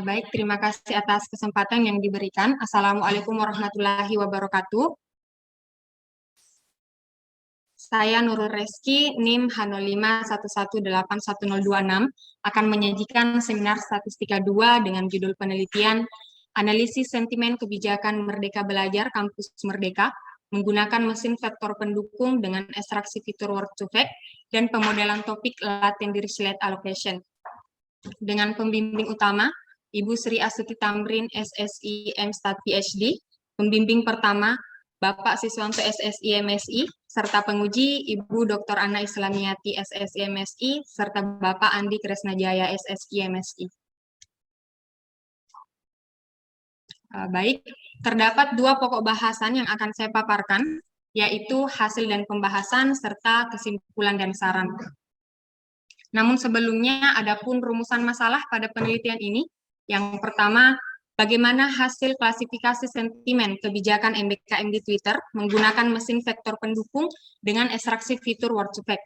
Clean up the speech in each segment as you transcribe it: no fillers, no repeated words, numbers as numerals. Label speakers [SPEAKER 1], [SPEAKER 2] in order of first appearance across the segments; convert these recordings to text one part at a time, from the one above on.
[SPEAKER 1] Baik, terima kasih atas kesempatan yang diberikan. Assalamualaikum warahmatullahi wabarakatuh. Saya Nurul Reski, NIM H05118106, akan menyajikan seminar Statistika 2 dengan judul penelitian Analisis Sentimen Kebijakan Merdeka Belajar Kampus Merdeka menggunakan mesin vektor pendukung dengan ekstraksi fitur word to fact dan pemodelan topik latent dirichlet allocation. Dengan pembimbing utama, Ibu Sri Astuti Tamrin, SSI MStat PhD, pembimbing pertama, Bapak Siswanto SSI MSI, serta penguji Ibu Dr. Ana Islamiyati SSI MSI, serta Bapak Andi Kresnajaya SSI MSI. Baik, terdapat dua pokok bahasan yang akan saya paparkan, yaitu hasil dan pembahasan, serta kesimpulan dan saran. Namun sebelumnya, adapun rumusan masalah pada penelitian ini, yang pertama, bagaimana hasil klasifikasi sentimen kebijakan MBKM di Twitter menggunakan mesin vektor pendukung dengan ekstraksi fitur word to fact.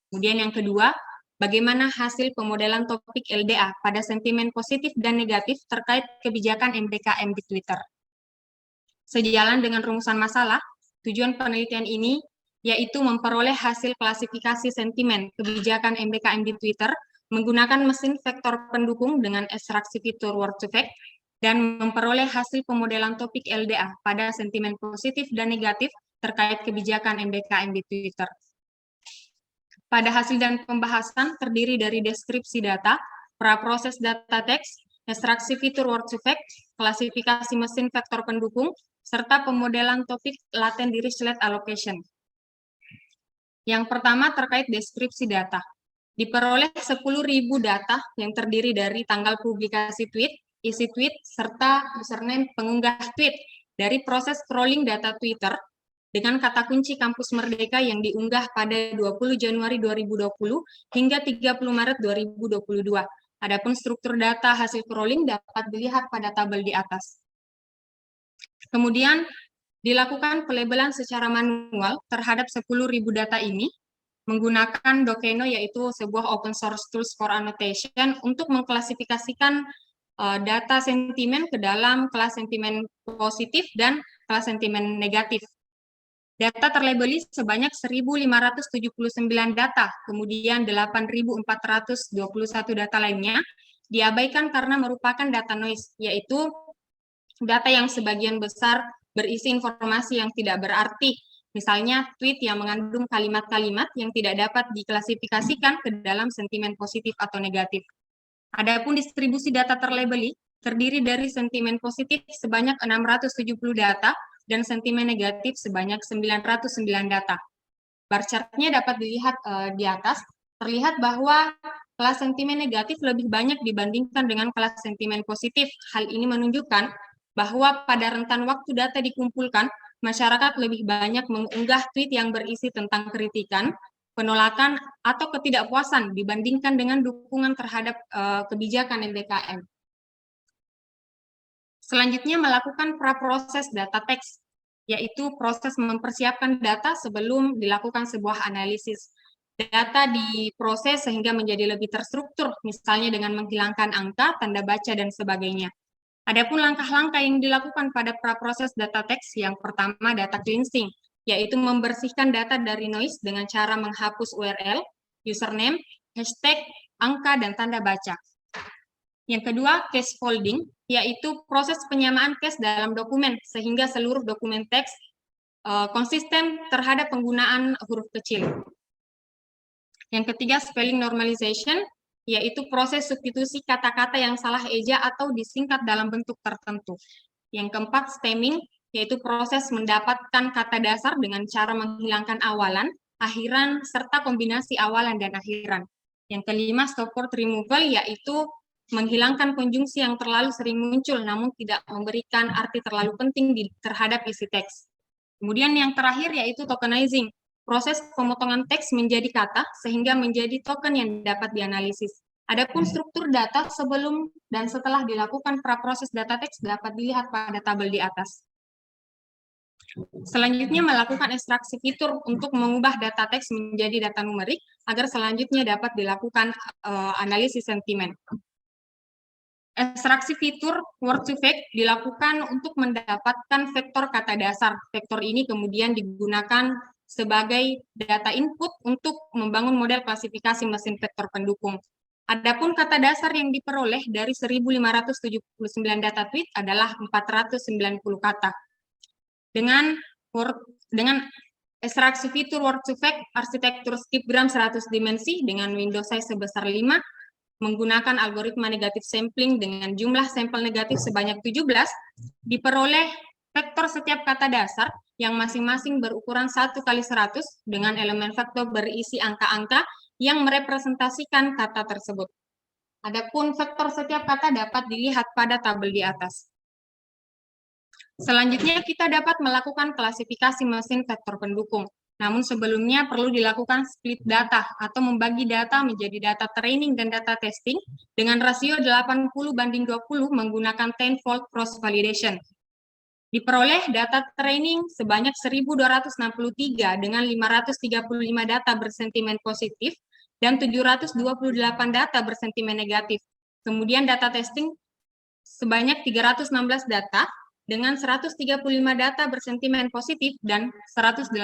[SPEAKER 1] Kemudian yang kedua, bagaimana hasil pemodelan topik LDA pada sentimen positif dan negatif terkait kebijakan MBKM di Twitter. Sejalan dengan rumusan masalah, tujuan penelitian ini yaitu memperoleh hasil klasifikasi sentimen kebijakan MBKM di Twitter menggunakan mesin vektor pendukung dengan ekstraksi fitur word to fact dan memperoleh hasil pemodelan topik LDA pada sentimen positif dan negatif terkait kebijakan MBKM di Twitter. Pada hasil dan pembahasan terdiri dari deskripsi data, praproses data teks, ekstraksi fitur word to fact, klasifikasi mesin vektor pendukung, serta pemodelan topik latent dirichlet allocation. Yang pertama terkait deskripsi data. Diperoleh 10.000 data yang terdiri dari tanggal publikasi tweet, isi tweet, serta username pengunggah tweet dari proses scrolling data Twitter dengan kata kunci Kampus Merdeka yang diunggah pada 20 Januari 2020 hingga 30 Maret 2022. Adapun struktur data hasil scrolling dapat dilihat pada tabel di atas. Kemudian dilakukan pelabelan secara manual terhadap 10.000 data ini menggunakan Dokeno, yaitu sebuah open source tools for annotation untuk mengklasifikasikan data sentimen ke dalam kelas sentimen positif dan kelas sentimen negatif. Data terlabeli sebanyak 1.579 data, kemudian 8.421 data lainnya diabaikan karena merupakan data noise, yaitu data yang sebagian besar berisi informasi yang tidak berarti, misalnya tweet yang mengandung kalimat-kalimat yang tidak dapat diklasifikasikan ke dalam sentimen positif atau negatif. Adapun distribusi data terlabeli terdiri dari sentimen positif sebanyak 670 data dan sentimen negatif sebanyak 909 data. Bar chart-nya dapat dilihat di atas, terlihat bahwa kelas sentimen negatif lebih banyak dibandingkan dengan kelas sentimen positif. Hal ini menunjukkan bahwa pada rentan waktu data dikumpulkan, masyarakat lebih banyak mengunggah tweet yang berisi tentang kritikan, penolakan, atau ketidakpuasan dibandingkan dengan dukungan terhadap kebijakan MBKM. Selanjutnya melakukan praproses data teks, yaitu proses mempersiapkan data sebelum dilakukan sebuah analisis. Data diproses sehingga menjadi lebih terstruktur, misalnya dengan menghilangkan angka, tanda baca, dan sebagainya. Adapun langkah-langkah yang dilakukan pada praproses data teks, yang pertama data cleansing, yaitu membersihkan data dari noise dengan cara menghapus URL, username, hashtag, angka, dan tanda baca. Yang kedua, case folding, yaitu proses penyamaan case dalam dokumen, sehingga seluruh dokumen teks konsisten terhadap penggunaan huruf kecil. Yang ketiga, spelling normalization, yaitu proses substitusi kata-kata yang salah eja atau disingkat dalam bentuk tertentu. Yang keempat, stemming, yaitu proses mendapatkan kata dasar dengan cara menghilangkan awalan, akhiran, serta kombinasi awalan dan akhiran. Yang kelima, stop word removal, yaitu menghilangkan konjungsi yang terlalu sering muncul namun tidak memberikan arti terlalu penting terhadap isi teks. Kemudian yang terakhir yaitu tokenizing, proses pemotongan teks menjadi kata sehingga menjadi token yang dapat dianalisis. Adapun struktur data sebelum dan setelah dilakukan praproses data teks dapat dilihat pada tabel di atas. Selanjutnya melakukan ekstraksi fitur untuk mengubah data teks menjadi data numerik agar selanjutnya dapat dilakukan analisis sentimen. Ekstraksi fitur word to vec dilakukan untuk mendapatkan vektor kata dasar. Vektor ini kemudian digunakan sebagai data input untuk membangun model klasifikasi mesin vektor pendukung. Adapun kata dasar yang diperoleh dari 1.579 data tweet adalah 490 kata. Dengan ekstraksi fitur word to vec arsitektur skipgram 100 dimensi dengan window size sebesar 5, menggunakan algoritma negatif sampling dengan jumlah sampel negatif sebanyak 17, diperoleh vektor setiap kata dasar yang masing-masing berukuran 1 kali 100 dengan elemen vektor berisi angka-angka yang merepresentasikan kata tersebut. Adapun vektor setiap kata dapat dilihat pada tabel di atas. Selanjutnya kita dapat melakukan klasifikasi mesin vektor pendukung. Namun sebelumnya perlu dilakukan split data atau membagi data menjadi data training dan data testing dengan rasio 80:20 menggunakan 10-fold cross validation. Diperoleh data training sebanyak 1.263 dengan 535 data bersentimen positif dan 728 data bersentimen negatif. Kemudian data testing sebanyak 316 data dengan 135 data bersentimen positif dan 181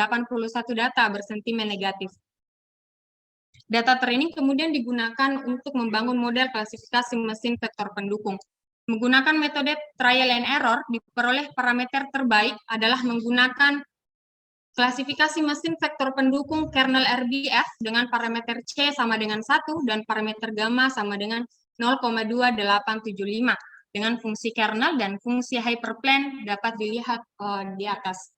[SPEAKER 1] data bersentimen negatif. Data training kemudian digunakan untuk membangun model klasifikasi mesin vektor pendukung. Menggunakan metode trial and error, diperoleh parameter terbaik adalah menggunakan klasifikasi mesin vektor pendukung kernel RBF dengan parameter C sama dengan 1 dan parameter gamma sama dengan 0,2875. Dengan fungsi kernel dan fungsi hyperplane dapat dilihat di atas.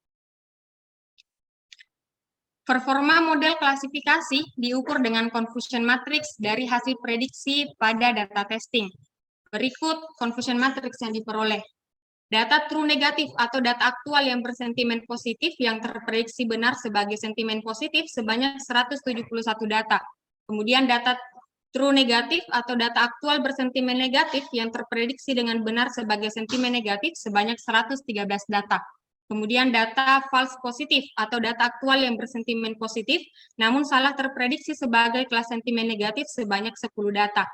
[SPEAKER 1] Performa model klasifikasi diukur dengan confusion matrix dari hasil prediksi pada data testing. Berikut confusion matrix yang diperoleh. Data true negatif atau data aktual yang bersentimen positif yang terprediksi benar sebagai sentimen positif sebanyak 171 data. Kemudian data true negatif atau data aktual bersentimen negatif yang terprediksi dengan benar sebagai sentimen negatif sebanyak 113 data. Kemudian data false positif atau data aktual yang bersentimen positif namun salah terprediksi sebagai kelas sentimen negatif sebanyak 10 data.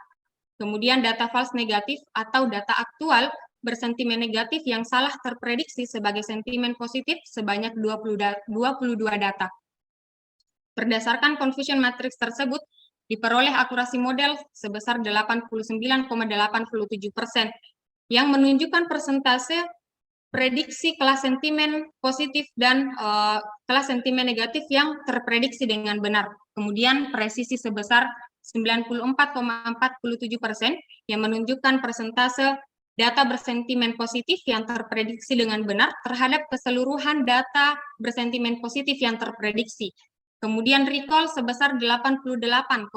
[SPEAKER 1] Kemudian data false negatif atau data aktual bersentimen negatif yang salah terprediksi sebagai sentimen positif sebanyak 22 data. Berdasarkan confusion matrix tersebut, diperoleh akurasi model sebesar 89,87% yang menunjukkan persentase prediksi kelas sentimen positif dan kelas sentimen negatif yang terprediksi dengan benar. Kemudian presisi sebesar 94,47% yang menunjukkan persentase data bersentimen positif yang terprediksi dengan benar terhadap keseluruhan data bersentimen positif yang terprediksi. Kemudian recall sebesar 88,60%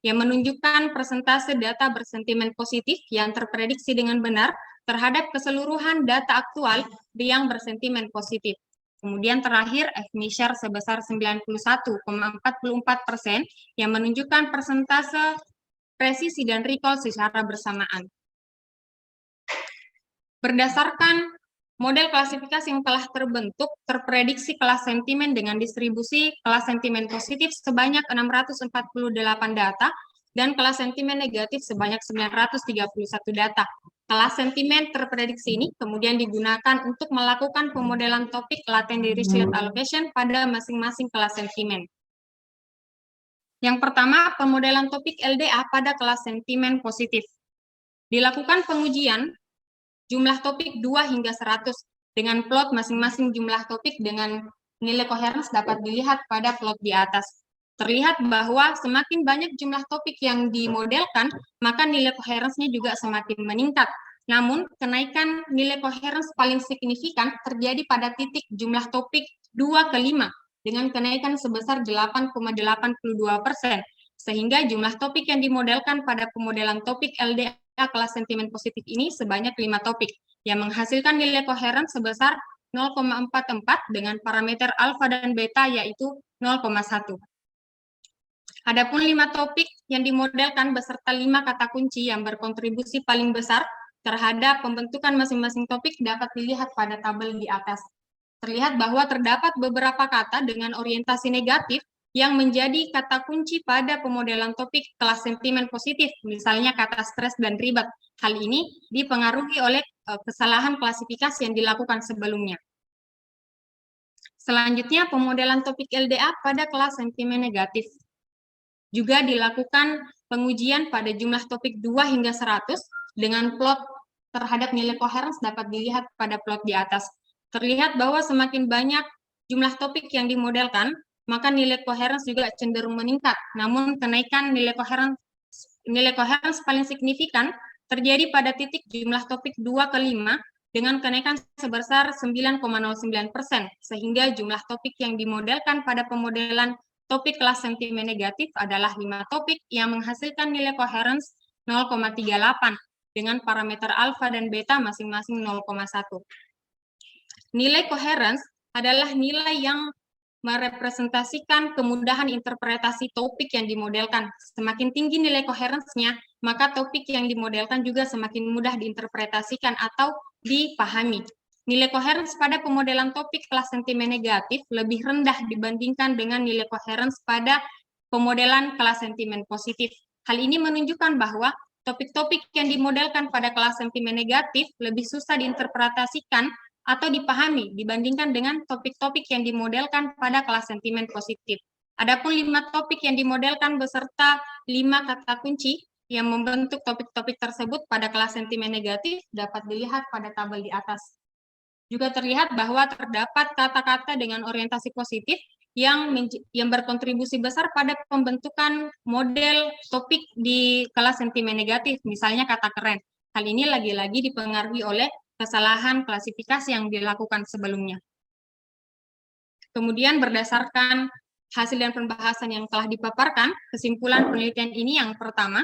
[SPEAKER 1] yang menunjukkan persentase data bersentimen positif yang terprediksi dengan benar terhadap keseluruhan data aktual yang bersentimen positif. Kemudian terakhir F-measure sebesar 91,44% yang menunjukkan persentase presisi dan recall secara bersamaan. Berdasarkan model klasifikasi yang telah terbentuk, terprediksi kelas sentimen dengan distribusi kelas sentimen positif sebanyak 648 data dan kelas sentimen negatif sebanyak 931 data. Kelas sentimen terprediksi ini kemudian digunakan untuk melakukan pemodelan topik latent dirichlet allocation pada masing-masing kelas sentimen. Yang pertama, pemodelan topik LDA pada kelas sentimen positif. Dilakukan pengujian jumlah topik 2 hingga 100 dengan plot masing-masing jumlah topik dengan nilai coherence dapat dilihat pada plot di atas. Terlihat bahwa semakin banyak jumlah topik yang dimodelkan, maka nilai coherence-nya juga semakin meningkat. Namun, kenaikan nilai coherence paling signifikan terjadi pada titik jumlah topik 2 ke 5 dengan kenaikan sebesar 8,82%, sehingga jumlah topik yang dimodelkan pada pemodelan topik LDA kelas sentimen positif ini sebanyak 5 topik yang menghasilkan nilai coherence sebesar 0,44 dengan parameter alfa dan beta yaitu 0,1. Adapun 5 topik yang dimodelkan beserta 5 kata kunci yang berkontribusi paling besar terhadap pembentukan masing-masing topik dapat dilihat pada tabel di atas. Terlihat bahwa terdapat beberapa kata dengan orientasi negatif yang menjadi kata kunci pada pemodelan topik kelas sentimen positif, misalnya kata stres dan ribet. Hal ini dipengaruhi oleh kesalahan klasifikasi yang dilakukan sebelumnya. Selanjutnya, pemodelan topik LDA pada kelas sentimen negatif. Juga dilakukan pengujian pada jumlah topik 2 hingga 100 dengan plot terhadap nilai coherence dapat dilihat pada plot di atas. Terlihat bahwa semakin banyak jumlah topik yang dimodelkan, maka nilai coherence juga cenderung meningkat. Namun kenaikan nilai coherence paling signifikan terjadi pada titik jumlah topik 2 ke 5 dengan kenaikan sebesar 9,09%, sehingga jumlah topik yang dimodelkan pada pemodelan topik kelas sentimen negatif adalah 5 topik yang menghasilkan nilai coherence 0,38 dengan parameter alfa dan beta masing-masing 0,1. Nilai coherence adalah nilai yang merepresentasikan kemudahan interpretasi topik yang dimodelkan. Semakin tinggi nilai coherence-nya, maka topik yang dimodelkan juga semakin mudah diinterpretasikan atau dipahami. Nilai coherence pada pemodelan topik kelas sentimen negatif lebih rendah dibandingkan dengan nilai coherence pada pemodelan kelas sentimen positif. Hal ini menunjukkan bahwa topik-topik yang dimodelkan pada kelas sentimen negatif lebih susah diinterpretasikan atau dipahami dibandingkan dengan topik-topik yang dimodelkan pada kelas sentimen positif. Adapun 5 topik yang dimodelkan beserta 5 kata kunci yang membentuk topik-topik tersebut pada kelas sentimen negatif dapat dilihat pada tabel di atas. Juga terlihat bahwa terdapat kata-kata dengan orientasi positif yang berkontribusi besar pada pembentukan model topik di kelas sentimen negatif, misalnya kata keren. Hal ini lagi-lagi dipengaruhi oleh kesalahan klasifikasi yang dilakukan sebelumnya. Kemudian berdasarkan hasil dan pembahasan yang telah dipaparkan, kesimpulan penelitian ini yang pertama,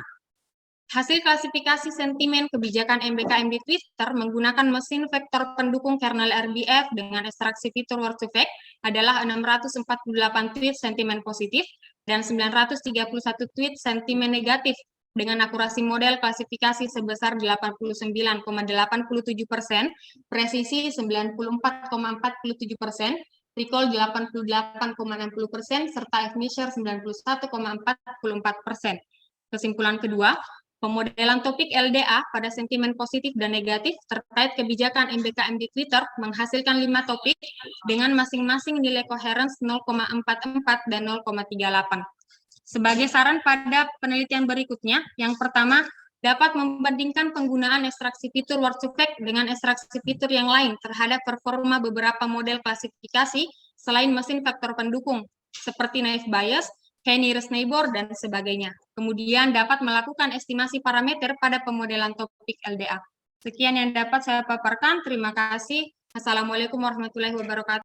[SPEAKER 1] hasil klasifikasi sentimen kebijakan MBKM di Twitter menggunakan mesin vektor pendukung kernel RBF dengan ekstraksi fitur word to fact adalah 648 tweet sentimen positif dan 931 tweet sentimen negatif dengan akurasi model klasifikasi sebesar 89,87%, presisi 94,47%, recall 88,60%, serta F-measure 91,44%. Kesimpulan kedua, pemodelan topik LDA pada sentimen positif dan negatif terkait kebijakan MBKM di Twitter menghasilkan 5 topik dengan masing-masing nilai coherence 0,44 dan 0,38. Sebagai saran pada penelitian berikutnya, yang pertama, dapat membandingkan penggunaan ekstraksi fitur word to fact dengan ekstraksi fitur yang lain terhadap performa beberapa model klasifikasi selain mesin faktor pendukung, seperti naive Bayes, nearest neighbor, dan sebagainya. Kemudian dapat melakukan estimasi parameter pada pemodelan topik LDA. Sekian yang dapat saya paparkan. Terima kasih. Assalamualaikum warahmatullahi wabarakatuh.